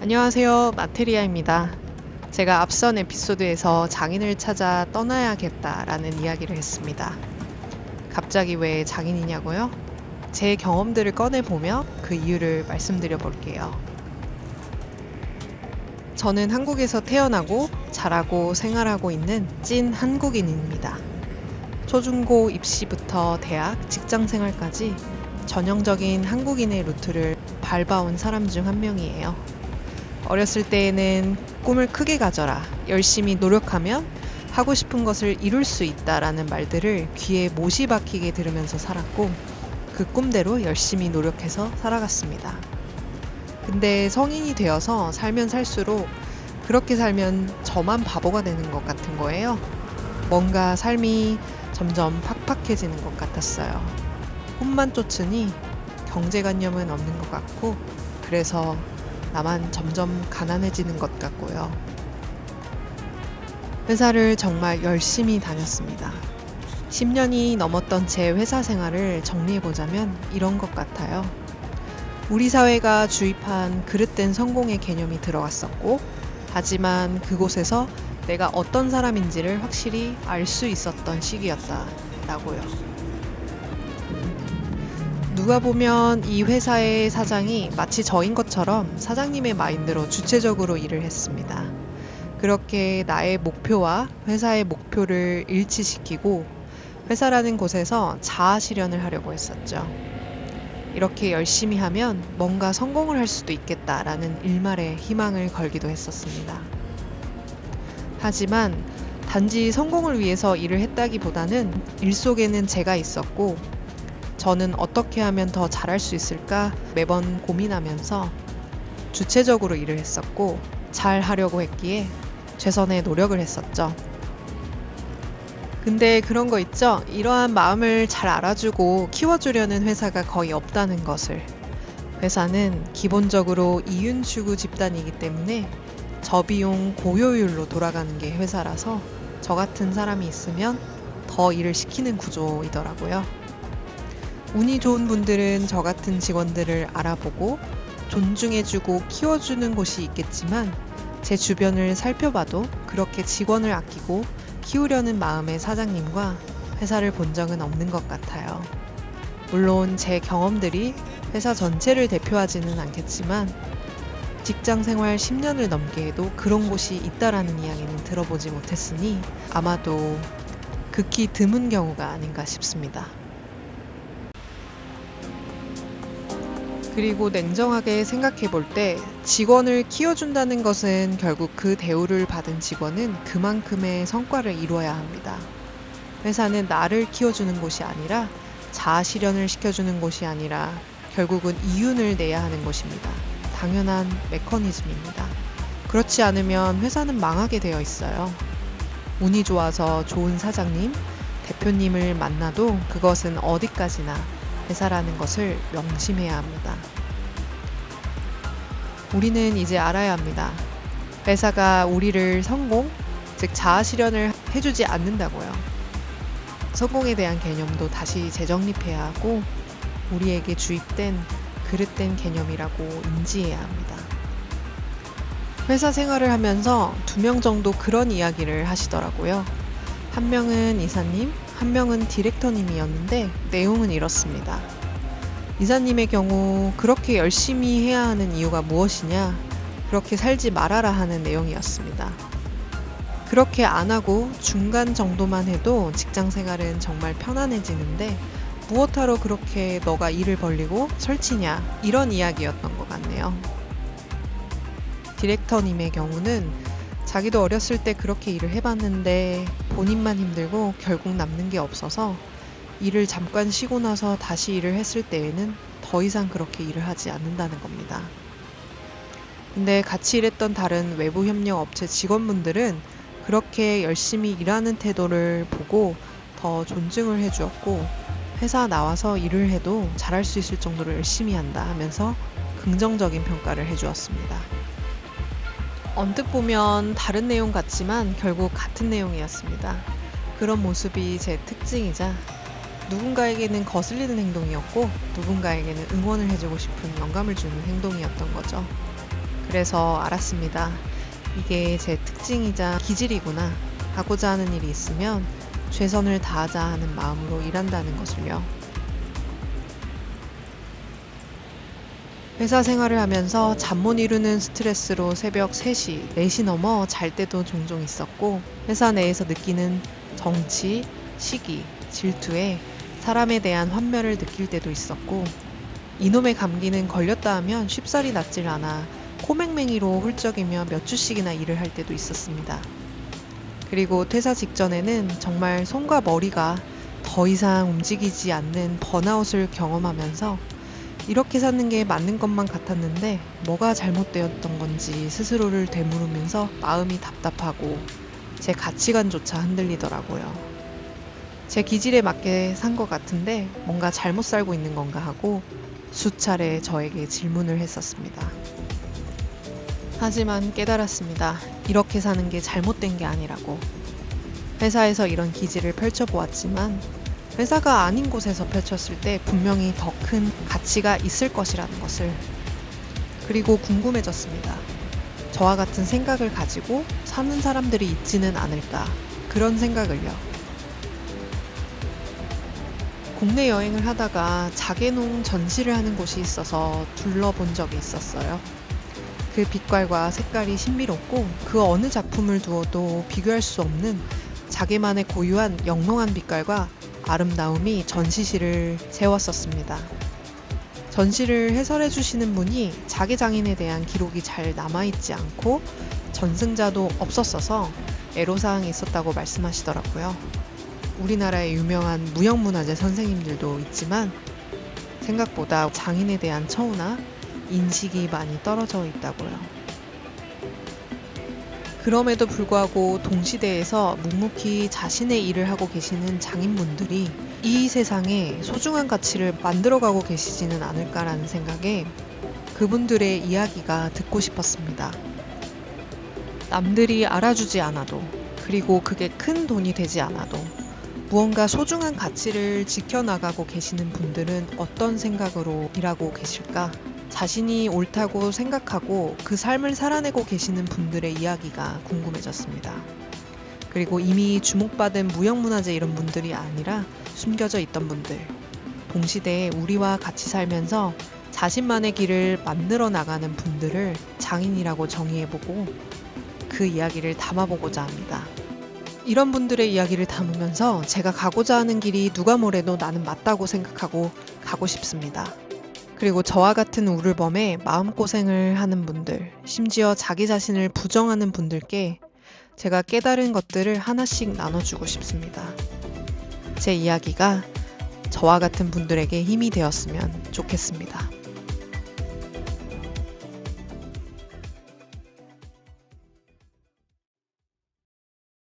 안녕하세요. 마테리아입니다. 제가 앞선 에피소드에서 장인을 찾아 떠나야겠다라는 이야기를 했습니다. 갑자기 왜 장인이냐고요? 제 경험들을 꺼내보며 그 이유를 말씀드려 볼게요. 저는 한국에서 태어나고 자라고 생활하고 있는 찐 한국인입니다. 초중고 입시부터 대학, 직장 생활까지 전형적인 한국인의 루트를 밟아온 사람 중 한 명이에요. 어렸을 때에는 꿈을 크게 가져라, 열심히 노력하면 하고 싶은 것을 이룰 수 있다라는 말들을 귀에 못이 박히게 들으면서 살았고 그 꿈대로 열심히 노력해서 살아갔습니다. 근데 성인이 되어서 살면 살수록 그렇게 살면 저만 바보가 되는 것 같은 거예요. 뭔가 삶이 점점 팍팍해지는 것 같았어요. 꿈만 쫓으니 경제관념은 없는 것 같고 그래서 나만 점점 가난해지는 것 같고요. 회사를 정말 열심히 다녔습니다. 10년이 넘었던 제 회사 생활을 정리해보자면 이런 것 같아요. 우리 사회가 주입한 그릇된 성공의 개념이 들어갔었고, 하지만 그곳에서 내가 어떤 사람인지를 확실히 알 수 있었던 시기였다라고요. 누가 보면 이 회사의 사장이 마치 저인 것처럼 사장님의 마인드로 주체적으로 일을 했습니다. 그렇게 나의 목표와 회사의 목표를 일치시키고 회사라는 곳에서 자아 실현을 하려고 했었죠. 이렇게 열심히 하면 뭔가 성공을 할 수도 있겠다라는 일말의 희망을 걸기도 했었습니다. 하지만 단지 성공을 위해서 일을 했다기보다는 일 속에는 제가 있었고 저는 어떻게 하면 더 잘할 수 있을까 매번 고민하면서 주체적으로 일을 했었고 잘 하려고 했기에 최선의 노력을 했었죠. 근데 그런 거 있죠? 이러한 마음을 잘 알아주고 키워주려는 회사가 거의 없다는 것을. 회사는 기본적으로 이윤추구 집단이기 때문에 저비용 고효율로 돌아가는 게 회사라서 저 같은 사람이 있으면 더 일을 시키는 구조이더라고요. 운이 좋은 분들은 저 같은 직원들을 알아보고 존중해주고 키워주는 곳이 있겠지만 제 주변을 살펴봐도 그렇게 직원을 아끼고 키우려는 마음의 사장님과 회사를 본 적은 없는 것 같아요. 물론 제 경험들이 회사 전체를 대표하지는 않겠지만 직장 생활 10년을 넘게 해도 그런 곳이 있다라는 이야기는 들어보지 못했으니 아마도 극히 드문 경우가 아닌가 싶습니다. 그리고 냉정하게 생각해 볼 때 직원을 키워준다는 것은 결국 그 대우를 받은 직원은 그만큼의 성과를 이루어야 합니다. 회사는 나를 키워주는 곳이 아니라 자아 실현을 시켜주는 곳이 아니라 결국은 이윤을 내야 하는 곳입니다. 당연한 메커니즘입니다. 그렇지 않으면 회사는 망하게 되어 있어요. 운이 좋아서 좋은 사장님, 대표님을 만나도 그것은 어디까지나 회사라는 것을 명심해야 합니다. 우리는 이제 알아야 합니다. 회사가 우리를 성공, 즉 자아 실현을 해주지 않는다고요. 성공에 대한 개념도 다시 재정립해야 하고 우리에게 주입된 그릇된 개념이라고 인지해야 합니다. 회사 생활을 하면서 2명 정도 그런 이야기를 하시더라고요. 한 명은 이사님, 한 명은 디렉터님이었는데 내용은 이렇습니다. 이사님의 경우 그렇게 열심히 해야 하는 이유가 무엇이냐? 그렇게 살지 말아라 하는 내용이었습니다. 그렇게 안 하고 중간 정도만 해도 직장 생활은 정말 편안해지는데 무엇하러 그렇게 너가 일을 벌리고 설치냐? 이런 이야기였던 것 같네요. 디렉터님의 경우는 자기도 어렸을 때 그렇게 일을 해봤는데 본인만 힘들고 결국 남는 게 없어서 일을 잠깐 쉬고 나서 다시 일을 했을 때에는 더 이상 그렇게 일을 하지 않는다는 겁니다. 근데 같이 일했던 다른 외부 협력 업체 직원분들은 그렇게 열심히 일하는 태도를 보고 더 존중을 해주었고 회사 나와서 일을 해도 잘할 수 있을 정도로 열심히 한다 하면서 긍정적인 평가를 해주었습니다. 언뜻 보면 다른 내용 같지만 결국 같은 내용이었습니다. 그런 모습이 제 특징이자 누군가에게는 거슬리는 행동이었고 누군가에게는 응원을 해주고 싶은 영감을 주는 행동이었던 거죠. 그래서 알았습니다. 이게 제 특징이자 기질이구나. 하고자 하는 일이 있으면 최선을 다하자 하는 마음으로 일한다는 것을요. 회사 생활을 하면서 잠 못 이루는 스트레스로 새벽 3시, 4시 넘어 잘 때도 종종 있었고, 회사 내에서 느끼는 정치, 시기, 질투에 사람에 대한 환멸을 느낄 때도 있었고, 이놈의 감기는 걸렸다 하면 쉽사리 낫질 않아 코맹맹이로 훌쩍이며 몇 주씩이나 일을 할 때도 있었습니다. 그리고 퇴사 직전에는 정말 손과 머리가 더 이상 움직이지 않는 번아웃을 경험하면서 이렇게 사는 게 맞는 것만 같았는데 뭐가 잘못되었던 건지 스스로를 되물으면서 마음이 답답하고 제 가치관조차 흔들리더라고요. 제 기질에 맞게 산 것 같은데 뭔가 잘못 살고 있는 건가 하고 수차례 저에게 질문을 했었습니다. 하지만 깨달았습니다. 이렇게 사는 게 잘못된 게 아니라고. 회사에서 이런 기질을 펼쳐보았지만 회사가 아닌 곳에서 펼쳤을 때 분명히 더 큰 가치가 있을 것이라는 것을. 그리고 궁금해졌습니다. 저와 같은 생각을 가지고 사는 사람들이 있지는 않을까. 그런 생각을요. 국내 여행을 하다가 자개농 전시를 하는 곳이 있어서 둘러본 적이 있었어요. 그 빛깔과 색깔이 신비롭고 그 어느 작품을 두어도 비교할 수 없는 자기만의 고유한 영롱한 빛깔과 아름다움이 전시실을 세웠었습니다. 전시를 해설해 주시는 분이 자기 장인에 대한 기록이 잘 남아있지 않고 전승자도 없었어서 애로사항이 있었다고 말씀하시더라고요. 우리나라의 유명한 무형문화재 선생님들도 있지만 생각보다 장인에 대한 처우나 인식이 많이 떨어져 있다고요. 그럼에도 불구하고 동시대에서 묵묵히 자신의 일을 하고 계시는 장인분들이 이 세상에 소중한 가치를 만들어가고 계시지는 않을까라는 생각에 그분들의 이야기가 듣고 싶었습니다. 남들이 알아주지 않아도, 그리고 그게 큰 돈이 되지 않아도 무언가 소중한 가치를 지켜나가고 계시는 분들은 어떤 생각으로 일하고 계실까? 자신이 옳다고 생각하고 그 삶을 살아내고 계시는 분들의 이야기가 궁금해졌습니다. 그리고 이미 주목받은 무형문화재 이런 분들이 아니라 숨겨져 있던 분들, 동시대에 우리와 같이 살면서 자신만의 길을 만들어 나가는 분들을 장인이라고 정의해보고 그 이야기를 담아보고자 합니다. 이런 분들의 이야기를 담으면서 제가 가고자 하는 길이 누가 뭐래도 나는 맞다고 생각하고 가고 싶습니다. 그리고 저와 같은 우울범에 마음고생을 하는 분들, 심지어 자기 자신을 부정하는 분들께 제가 깨달은 것들을 하나씩 나눠주고 싶습니다. 제 이야기가 저와 같은 분들에게 힘이 되었으면 좋겠습니다.